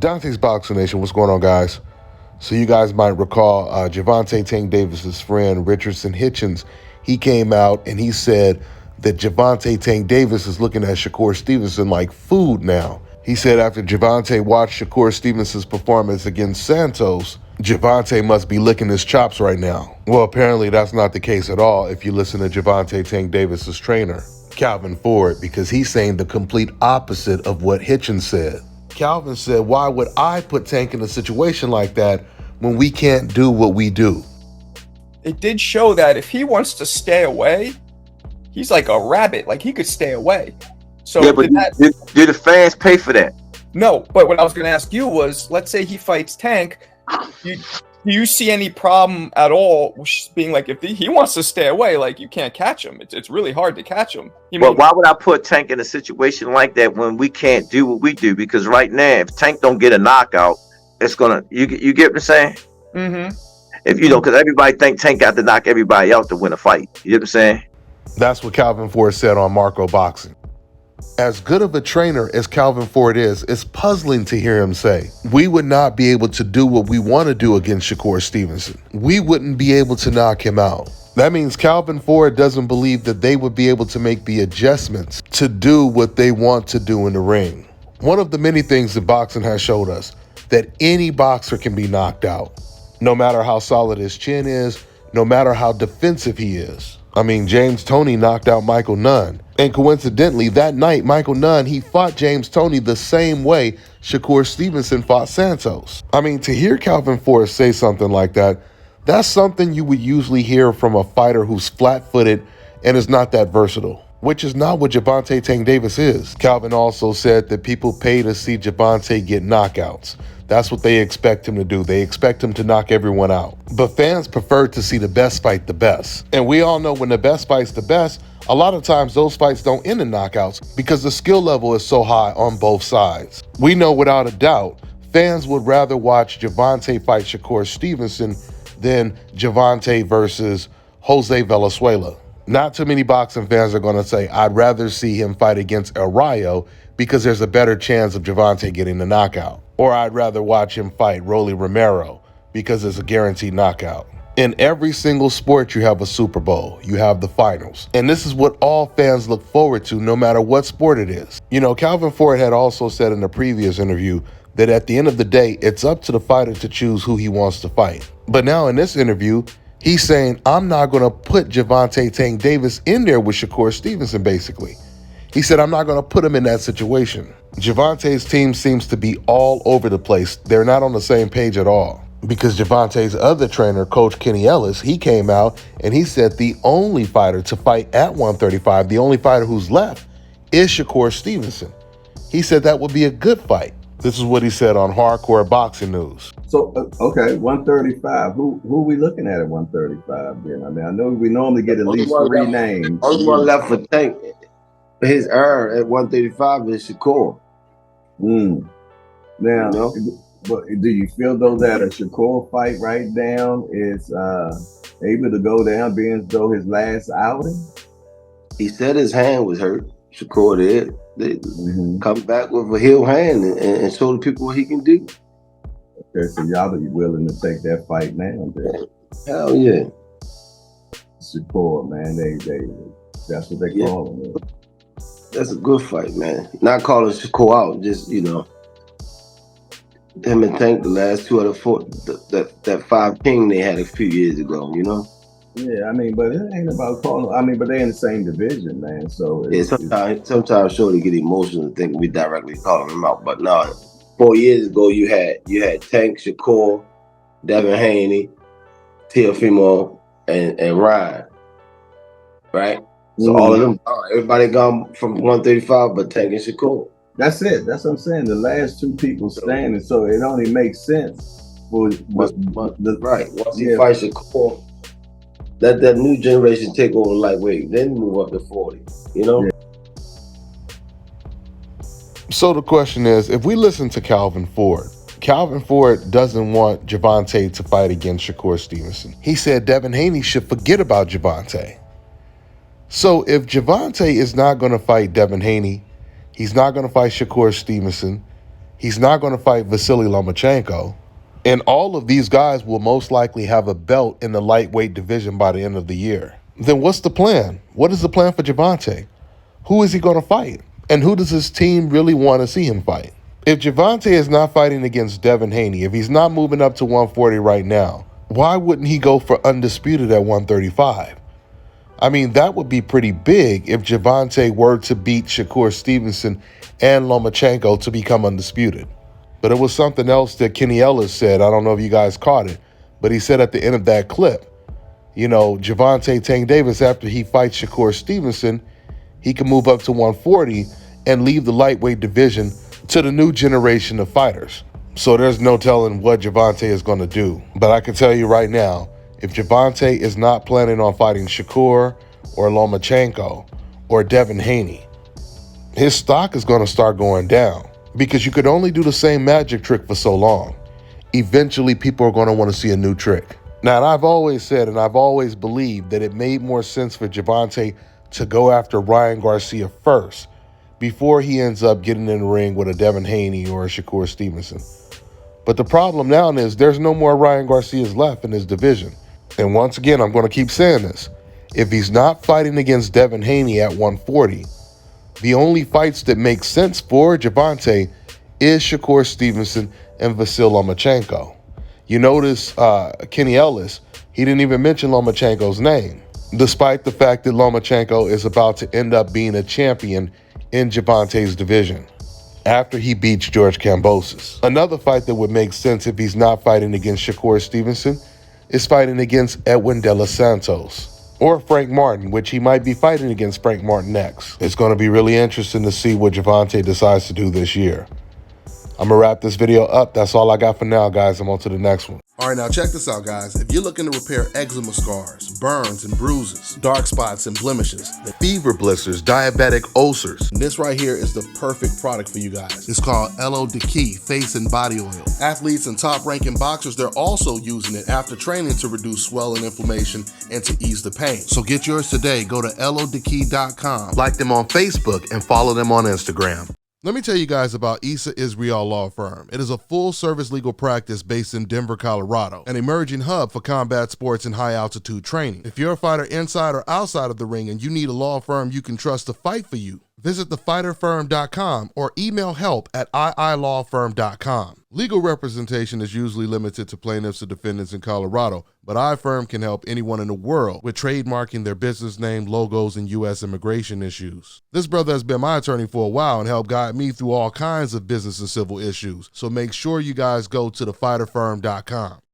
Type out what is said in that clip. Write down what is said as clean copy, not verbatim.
Dante's Boxing Nation, what's going on, guys? So you guys might recall Gervonta Tank Davis's friend Richardson Hitchens. He came out and he said that Gervonta Tank Davis is looking at Shakur Stevenson like food now. He said after Gervonta watched Shakur Stevenson's performance against Santos, Gervonta must be licking his chops right now. Well, apparently that's not the case at all if you listen to Gervonta Tank Davis's trainer, Calvin Ford, because he's saying the complete opposite of what Hitchens said. Calvin said, why would I put Tank in a situation like that when we can't do what we do? It did show that if he wants to stay away, he's like a rabbit. Like, he could stay away. So yeah, but do the fans pay for that? No, but what I was going to ask you was, let's say he fights Tank. Do you see any problem at all being like, if he wants to stay away, like, you can't catch him. It's really hard to catch him. Well, why would I put Tank in a situation like that when we can't do what we do? Because right now, if Tank don't get a knockout, it's gonna. You get what I'm saying? Mm-hmm. If you know, because everybody think Tank got to knock everybody out to win a fight. You know what I'm saying? That's what Calvin Ford said on Marco Boxing. As good of a trainer as Calvin Ford is, it's puzzling to hear him say, we would not be able to do what we want to do against Shakur Stevenson. We wouldn't be able to knock him out. That means Calvin Ford doesn't believe that they would be able to make the adjustments to do what they want to do in the ring. One of the many things that boxing has showed us, that any boxer can be knocked out, no matter how solid his chin is, no matter how defensive he is. I mean, James Toney knocked out Michael Nunn. And coincidentally, that night, Michael Nunn, he fought James Toney the same way Shakur Stevenson fought Santos. I mean, to hear Calvin Ford say something like that, that's something you would usually hear from a fighter who's flat-footed and is not that versatile, which is not what Gervonta Tank Davis is. Calvin also said that people pay to see Gervonta get knockouts. That's what they expect him to do. They expect him to knock everyone out. But fans prefer to see the best fight the best. And we all know when the best fights the best, a lot of times those fights don't end in knockouts because the skill level is so high on both sides. We know without a doubt, fans would rather watch Gervonta fight Shakur Stevenson than Gervonta versus Jose Valenzuela. Not too many boxing fans are going to say, I'd rather see him fight against El Rayo because there's a better chance of Gervonta getting the knockout. Or I'd rather watch him fight Rolly Romero because it's a guaranteed knockout. In every single sport, you have a Super Bowl. You have the finals. And this is what all fans look forward to, no matter what sport it is. You know, Calvin Ford had also said in a previous interview that at the end of the day, it's up to the fighter to choose who he wants to fight. But now in this interview, he's saying, I'm not going to put Gervonta Tank Davis in there with Shakur Stevenson, basically. He said, I'm not going to put him in that situation. Gervonta's team seems to be all over the place. They're not on the same page at all. Because Gervonta's other trainer, Coach Kenny Ellis, he came out and he said the only fighter to fight at 135, the only fighter who's left, is Shakur Stevenson. He said that would be a good fight. This is what he said on Hardcore Boxing News. So, okay, 135. Who we looking at 135 then? I mean, I know we normally get at least three names. Only one left for Tank. His heir at 135 is Shakur. Now, you know? But do you feel though that a Shakur fight right now is able to go down being as though his last outing? He said his hand was hurt. Shakur did. They come back with a healed hand and show the people what he can do. Okay, so y'all be willing to take that fight now? Then? Hell yeah. Shakur, man, that's what they call him. That's a good fight, man. Not calling Shakur out, just, you know, him and Tank, the last two out of four, that 5 king they had a few years ago, you know? Yeah, I mean, but it ain't about calling. I mean, but they're in the same division, man. So yeah, sometimes Shorty get emotional and think we directly calling him out. But no, 4 years ago you had Tank, Shakur, Devin Haney, Teofimo, and Ryan, right? So all of them, everybody gone from 135, but Tank and Shakur. That's it. That's what I'm saying. The last two people standing, so it only makes sense for right. Once he fights Shakur, let that new generation take over lightweight, then move up to 40. You know. Yeah. So the question is, if we listen to Calvin Ford doesn't want Gervonta to fight against Shakur Stevenson. He said Devin Haney should forget about Gervonta. So if Gervonta is not going to fight Devin Haney, he's not going to fight Shakur Stevenson, He's not going to fight Vasily Lomachenko. And all of these guys will most likely have a belt in the lightweight division by the end of the year. Then what's the plan? What is the plan for Gervonta? Who is he going to fight? And who does his team really want to see him fight? If Gervonta is not fighting against Devin Haney, if he's not moving up to 140 right now, why wouldn't he go for undisputed at 135? I mean, that would be pretty big if Gervonta were to beat Shakur Stevenson and Lomachenko to become undisputed. But it was something else that Kenny Ellis said. I don't know if you guys caught it, but he said at the end of that clip, you know, Gervonta Tank Davis, after he fights Shakur Stevenson, he can move up to 140 and leave the lightweight division to the new generation of fighters. So there's no telling what Gervonta is going to do. But I can tell you right now, if Gervonta is not planning on fighting Shakur or Lomachenko or Devin Haney, his stock is going to start going down. Because you could only do the same magic trick for so long. Eventually, people are going to want to see a new trick. Now, and I've always said and I've always believed that it made more sense for Gervonta to go after Ryan Garcia first before he ends up getting in the ring with a Devin Haney or a Shakur Stevenson. But the problem now is there's no more Ryan Garcias left in his division. And once again, I'm going to keep saying this. If he's not fighting against Devin Haney at 140, the only fights that make sense for Gervonta is Shakur Stevenson and Vasily Lomachenko. You notice Kenny Ellis, he didn't even mention Lomachenko's name, despite the fact that Lomachenko is about to end up being a champion in Gervonta's division after he beats George Kambosos. Another fight that would make sense if he's not fighting against Shakur Stevenson is fighting against Edwin De Los Santos. Or Frank Martin, which he might be fighting against Frank Martin next. It's going to be really interesting to see what Gervonta decides to do this year. I'm going to wrap this video up. That's all I got for now, guys. I'm on to the next one. All right, now check this out, guys. If you're looking to repair eczema scars, burns and bruises, dark spots and blemishes, Fever blisters, diabetic ulcers. this right here is the perfect product for you guys. It's called LO Key Face and Body Oil. Athletes and top-ranking boxers, they're also using it after training to reduce swelling, inflammation, and to ease the pain. So get yours today. Go to LODkey.com. Like them on Facebook and follow them on Instagram. Let me tell you guys about Issa Israel Law Firm. It is a full-service legal practice based in Denver, Colorado, an emerging hub for combat sports and high-altitude training. If you're a fighter inside or outside of the ring and you need a law firm you can trust to fight for you, visit thefighterfirm.com or email help@iilawfirm.com. Legal representation is usually limited to plaintiffs or defendants in Colorado, but iFirm can help anyone in the world with trademarking their business name, logos, and U.S. immigration issues. This brother has been my attorney for a while and helped guide me through all kinds of business and civil issues, so make sure you guys go to thefighterfirm.com.